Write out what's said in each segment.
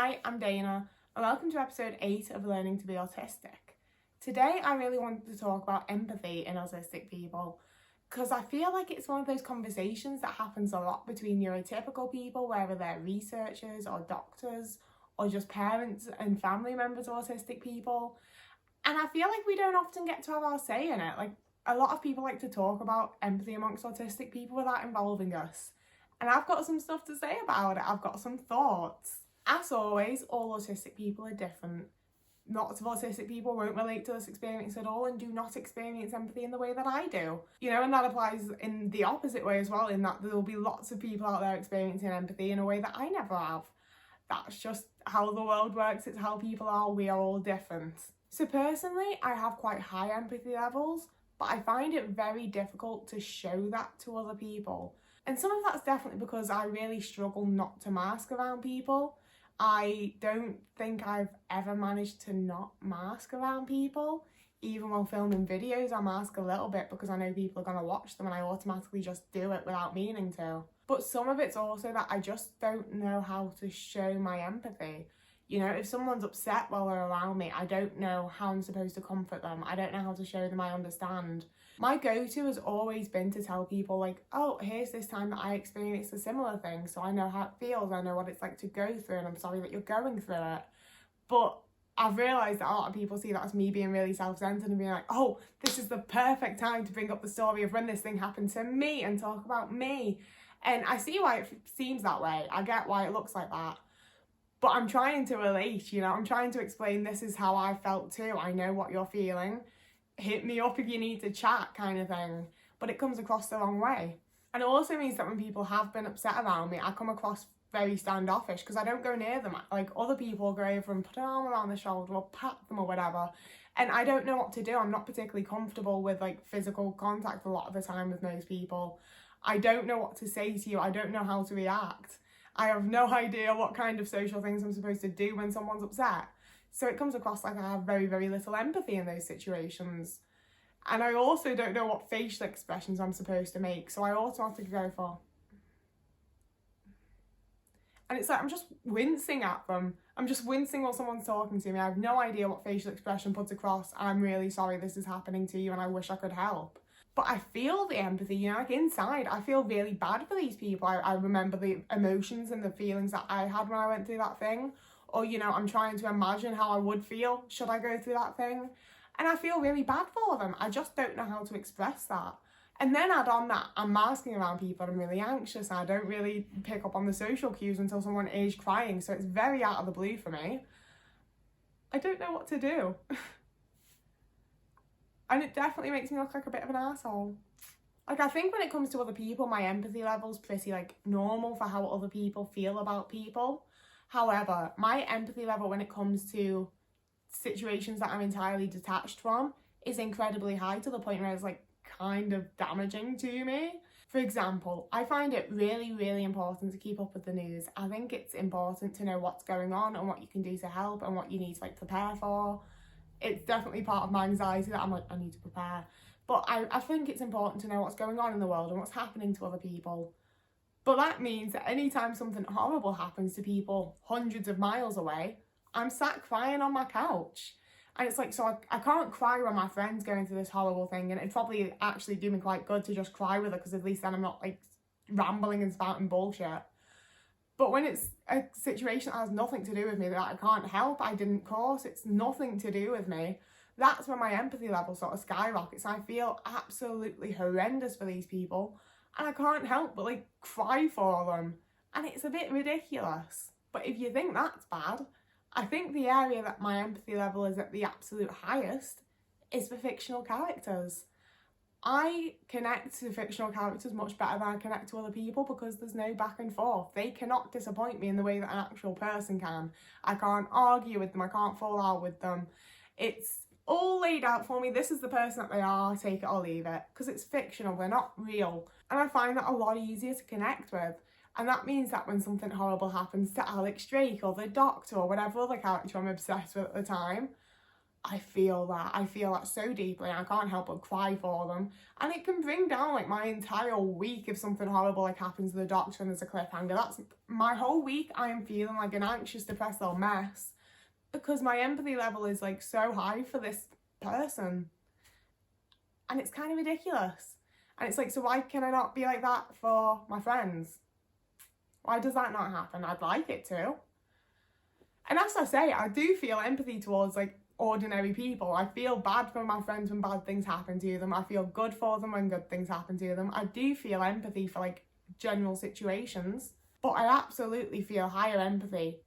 Hi, I'm Dana, and welcome to episode 8 of Learning to be Autistic. Today, I really wanted to talk about empathy in autistic people, because I feel like it's one of those conversations that happens a lot between neurotypical people, whether they're researchers or doctors, or just parents and family members of autistic people. And I feel like we don't often get to have our say in it. Like, a lot of people like to talk about empathy amongst autistic people without involving us. And I've got some stuff to say about it. I've got some thoughts. As always, all autistic people are different. Lots of autistic people won't relate to this experience at all and do not experience empathy in the way that I do. You know, and that applies in the opposite way as well, in that there will be lots of people out there experiencing empathy in a way that I never have. That's just how the world works. It's how people are. We are all different. So personally, I have quite high empathy levels, but I find it very difficult to show that to other people. And some of that's definitely because I really struggle not to mask around people. I don't think I've ever managed to not mask around people. Even while filming videos, I mask a little bit because I know people are going to watch them and I automatically just do it without meaning to. But some of it's also that I just don't know how to show my empathy. You know, if someone's upset while they're around me, I don't know how I'm supposed to comfort them. I don't know how to show them I understand. My go-to has always been to tell people, like, oh, here's this time that I experienced a similar thing, so I know how it feels, I know what it's like to go through, and I'm sorry that you're going through it. But I've realised that a lot of people see that as me being really self-centred and being like, oh, this is the perfect time to bring up the story of when this thing happened to me and talk about me. And I see why it seems that way. I get why it looks like that. But I'm trying to relate, you know, I'm trying to explain this is how I felt too. I know what you're feeling. Hit me up if you need to chat kind of thing. But it comes across the wrong way. And it also means that when people have been upset around me, I come across very standoffish because I don't go near them. Like, other people go over and put an arm around their shoulder or pat them or whatever. And I don't know what to do. I'm not particularly comfortable with like physical contact a lot of the time with most people. I don't know what to say to you. I don't know how to react. I have no idea what kind of social things I'm supposed to do when someone's upset. So it comes across like I have very, very little empathy in those situations. And I also don't know what facial expressions I'm supposed to make. So I automatically go for... And it's like, I'm just wincing at them. I'm just wincing while someone's talking to me. I have no idea what facial expression puts across. I'm really sorry this is happening to you and I wish I could help. But I feel the empathy, you know, like inside, I feel really bad for these people. I remember the emotions and the feelings that I had when I went through that thing. Or, you know, I'm trying to imagine how I would feel should I go through that thing. And I feel really bad for them. I just don't know how to express that. And then add on that I'm masking around people, I'm really anxious, and I don't really pick up on the social cues until someone is crying. So it's very out of the blue for me. I don't know what to do. And it definitely makes me look like a bit of an asshole. Like, I think when it comes to other people, my empathy level's pretty, like, normal for how other people feel about people. However, my empathy level when it comes to situations that I'm entirely detached from is incredibly high, to the point where it's, like, kind of damaging to me. For example, I find it really, really important to keep up with the news. I think it's important to know what's going on and what you can do to help and what you need to, like, prepare for. It's definitely part of my anxiety that I'm like, I need to prepare. But I think it's important to know what's going on in the world and what's happening to other people. But that means that anytime something horrible happens to people hundreds of miles away, I'm sat crying on my couch. And it's like, so I can't cry when my friend's going through this horrible thing, and it'd probably actually do me quite good to just cry with her, because at least then I'm not like rambling and spouting bullshit. But when it's a situation that has nothing to do with me, that I can't help, I didn't cause, it's nothing to do with me, that's when my empathy level sort of skyrockets. I feel absolutely horrendous for these people, and I can't help but like cry for them. And it's a bit ridiculous. But if you think that's bad, I think the area that my empathy level is at the absolute highest is for fictional characters. I connect to fictional characters much better than I connect to other people, because there's no back and forth. They cannot disappoint me in the way that an actual person can. I can't argue with them, I can't fall out with them. It's all laid out for me. This is the person that they are, take it or leave it, because it's fictional, they're not real. And I find that a lot easier to connect with. And that means that when something horrible happens to Alex Drake or the Doctor or whatever other character I'm obsessed with at the time, I feel that so deeply, and I can't help but cry for them. And it can bring down like my entire week if something horrible like happens to the doctor and there's a cliffhanger. That's my whole week. I am feeling like an anxious, depressed little mess because my empathy level is like so high for this person. And it's kind of ridiculous. And it's like, so why can I not be like that for my friends? Why does that not happen? I'd like it to. And as I say, I do feel empathy towards like ordinary people. I feel bad for my friends when bad things happen to them. I feel good for them when good things happen to them. I do feel empathy for like general situations, but I absolutely feel higher empathy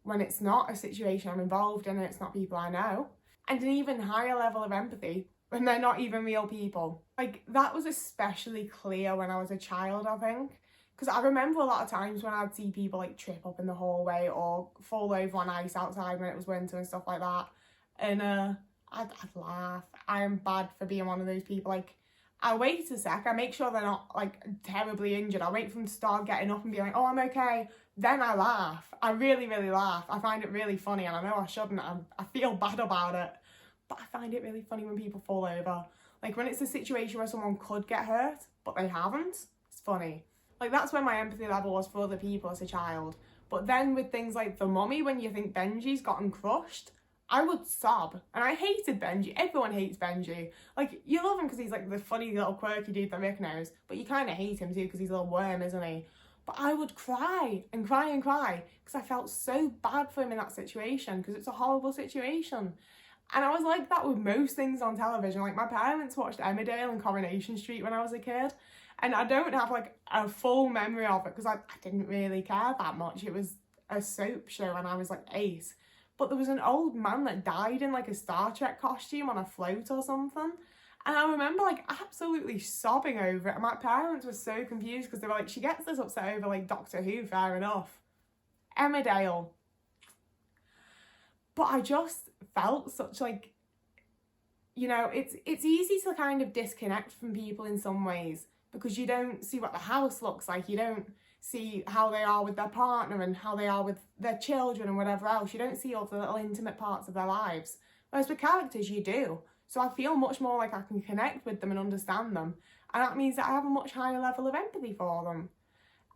when it's not a situation I'm involved in and it's not people I know. And an even higher level of empathy when they're not even real people. Like, that was especially clear when I was a child, I think. Because I remember a lot of times when I'd see people like trip up in the hallway or fall over on ice outside when it was winter and stuff like that. And I'd laugh. I am bad for being one of those people. Like, I wait a sec. I make sure they're not like terribly injured. I wait for them to start getting up and be like, oh, I'm okay. Then I laugh. I really, really laugh. I find it really funny, and I know I shouldn't. I feel bad about it. But I find it really funny when people fall over. Like, when it's a situation where someone could get hurt, but they haven't, it's funny. Like, that's when my empathy level was for other people as a child. But then with things like the mummy, when you think Benji's gotten crushed, I would sob. And I hated Benji. Everyone hates Benji. Like, you love him because he's like the funny little quirky dude that Rick knows, but you kind of hate him too because he's a little worm, isn't he? But I would cry and cry and cry because I felt so bad for him in that situation because it's a horrible situation. And I was like that with most things on television. Like, my parents watched Emmerdale and Coronation Street when I was a kid. And I don't have like a full memory of it because I didn't really care that much. It was a soap show when I was like 8. But there was an old man that died in like a Star Trek costume on a float or something. And I remember like absolutely sobbing over it. And my parents were so confused because they were like, she gets this upset over like Doctor Who, fair enough. Emmerdale. But I just felt such like, you know, it's easy to kind of disconnect from people in some ways because you don't see what the house looks like. You don't see how they are with their partner and how they are with their children and whatever else. You don't see all the little intimate parts of their lives. Whereas with characters, you do. So I feel much more like I can connect with them and understand them. And that means that I have a much higher level of empathy for them.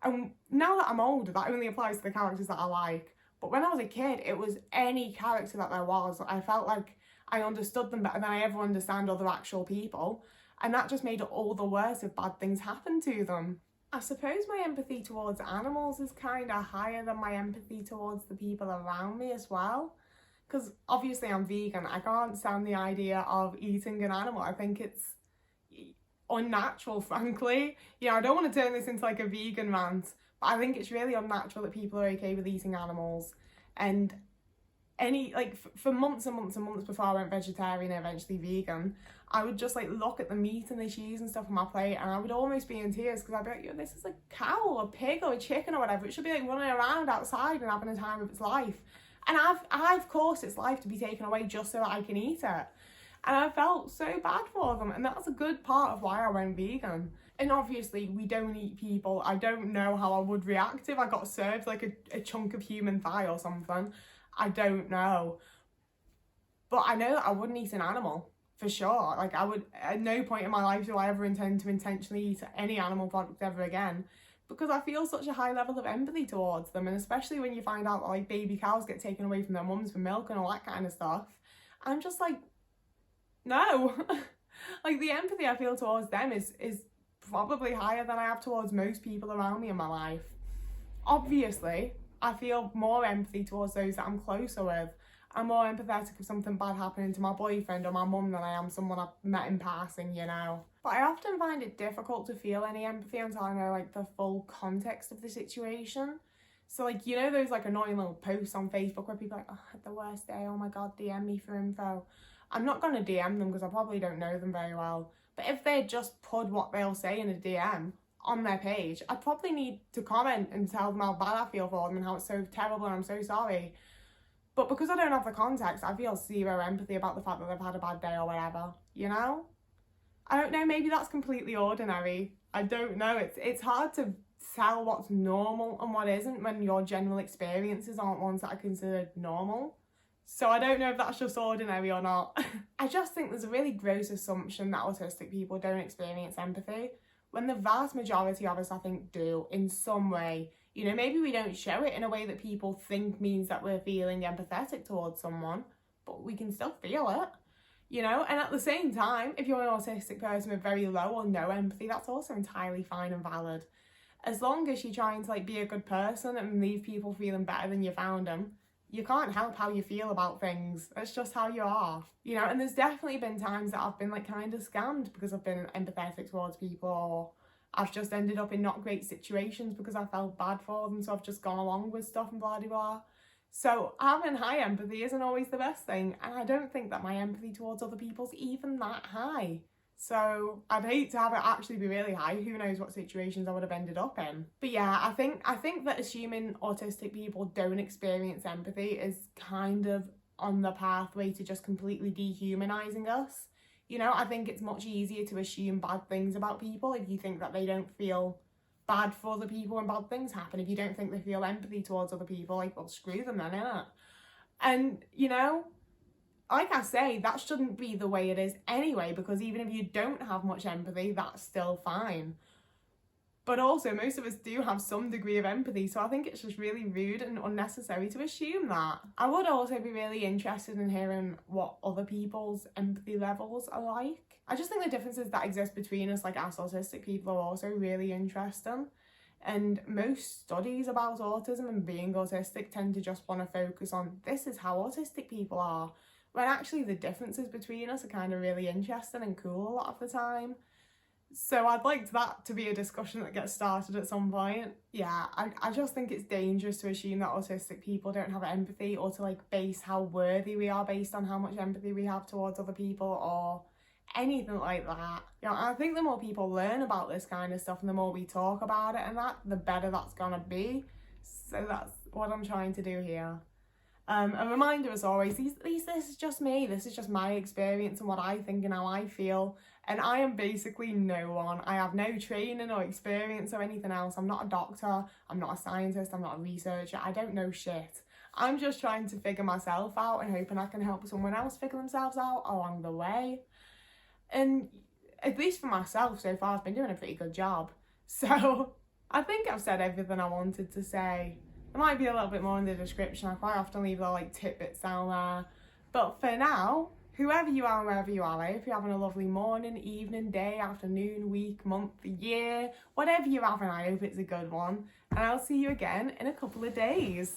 And now that I'm older, that only applies to the characters that I like. But when I was a kid, it was any character that there was. I felt like I understood them better than I ever understand other actual people. And that just made it all the worse if bad things happened to them. I suppose my empathy towards animals is kind of higher than my empathy towards the people around me as well. Because obviously I'm vegan. I can't stand the idea of eating an animal. I think it's unnatural, frankly. You know, I don't want to turn this into like a vegan rant, but I think it's really unnatural that people are okay with eating animals. And for months and months and months before I went vegetarian and eventually vegan, I would just like look at the meat and the cheese and stuff on my plate and I would almost be in tears because I'd be like, yo, this is a cow or a pig or a chicken or whatever. It should be like running around outside and having a time of its life. And I've caused its life to be taken away just so that I can eat it. And I felt so bad for them. And that's a good part of why I went vegan. And obviously we don't eat people. I don't know how I would react if I got served like a chunk of human thigh or something. I don't know. But I know that I wouldn't eat an animal, for sure. Like, I would, at no point in my life do I ever intend to intentionally eat any animal product ever again. Because I feel such a high level of empathy towards them. And especially when you find out that, like, baby cows get taken away from their mums for milk and all that kind of stuff. I'm just like, no. Like, the empathy I feel towards them is probably higher than I have towards most people around me in my life. Obviously, I feel more empathy towards those that I'm closer with. I'm more empathetic if something bad happening to my boyfriend or my mum than I am someone I've met in passing, you know. But I often find it difficult to feel any empathy until I know, like, the full context of the situation. So, like, you know those, like, annoying little posts on Facebook where people are like, oh, I had the worst day, oh my god, DM me for info. I'm not going to DM them because I probably don't know them very well. But if they just put what they'll say in a DM on their page, I'd probably need to comment and tell them how bad I feel for them and how it's so terrible and I'm so sorry. But because I don't have the context, I feel zero empathy about the fact that they've had a bad day or whatever, you know? I don't know, maybe that's completely ordinary. I don't know, it's hard to tell what's normal and what isn't when your general experiences aren't ones that are considered normal. So I don't know if that's just ordinary or not. I just think there's a really gross assumption that autistic people don't experience empathy, when the vast majority of us, I think, do in some way. You know, maybe we don't show it in a way that people think means that we're feeling empathetic towards someone, but we can still feel it. You know, and at the same time, if you're an autistic person with very low or no empathy, that's also entirely fine and valid. As long as you're trying to be a good person and leave people feeling better than you found them, you can't help how you feel about things. That's just how you are. You know, and there's definitely been times that I've been kind of scammed because I've been empathetic towards people, or I've just ended up in not great situations because I felt bad for them, so I've just gone along with stuff and blah, blah, blah. So having high empathy isn't always the best thing, and I don't think that my empathy towards other people's even that high. So I'd hate to have it actually be really high. Who knows what situations I would have ended up in. But yeah, I think that assuming autistic people don't experience empathy is kind of on the pathway to just completely dehumanizing us. You know, I think it's much easier to assume bad things about people if you think that they don't feel bad for other people when bad things happen. If you don't think they feel empathy towards other people, well, screw them then, innit? And, you know, like I say, that shouldn't be the way it is anyway, because even if you don't have much empathy, that's still fine. But also, most of us do have some degree of empathy, so I think it's just really rude and unnecessary to assume that. I would also be really interested in hearing what other people's empathy levels are like. I just think the differences that exist between us, as autistic people, are also really interesting. And most studies about autism and being autistic tend to just want to focus on this is how autistic people are, when actually the differences between us are kind of really interesting and cool a lot of the time. So I'd like that to be a discussion that gets started at some point. Yeah, I just think it's dangerous to assume that autistic people don't have empathy, or to base how worthy we are based on how much empathy we have towards other people or anything like that. You know, I think the more people learn about this kind of stuff and the more we talk about it and that, the better that's gonna be. So that's what I'm trying to do here. A reminder as always, this is just me, this is just my experience and what I think and how I feel, and I am basically no one. I have no training or experience or anything else. I'm not a doctor, I'm not a scientist, I'm not a researcher, I don't know shit. I'm just trying to figure myself out and hoping I can help someone else figure themselves out along the way. And at least for myself so far, I've been doing a pretty good job. So I think I've said everything I wanted to say. There might be a little bit more in the description. I quite often leave little tidbits down there. But for now, whoever you are, wherever you are, I hope you're having a lovely morning, evening, day, afternoon, week, month, year, whatever you're having, I hope it's a good one. And I'll see you again in a couple of days.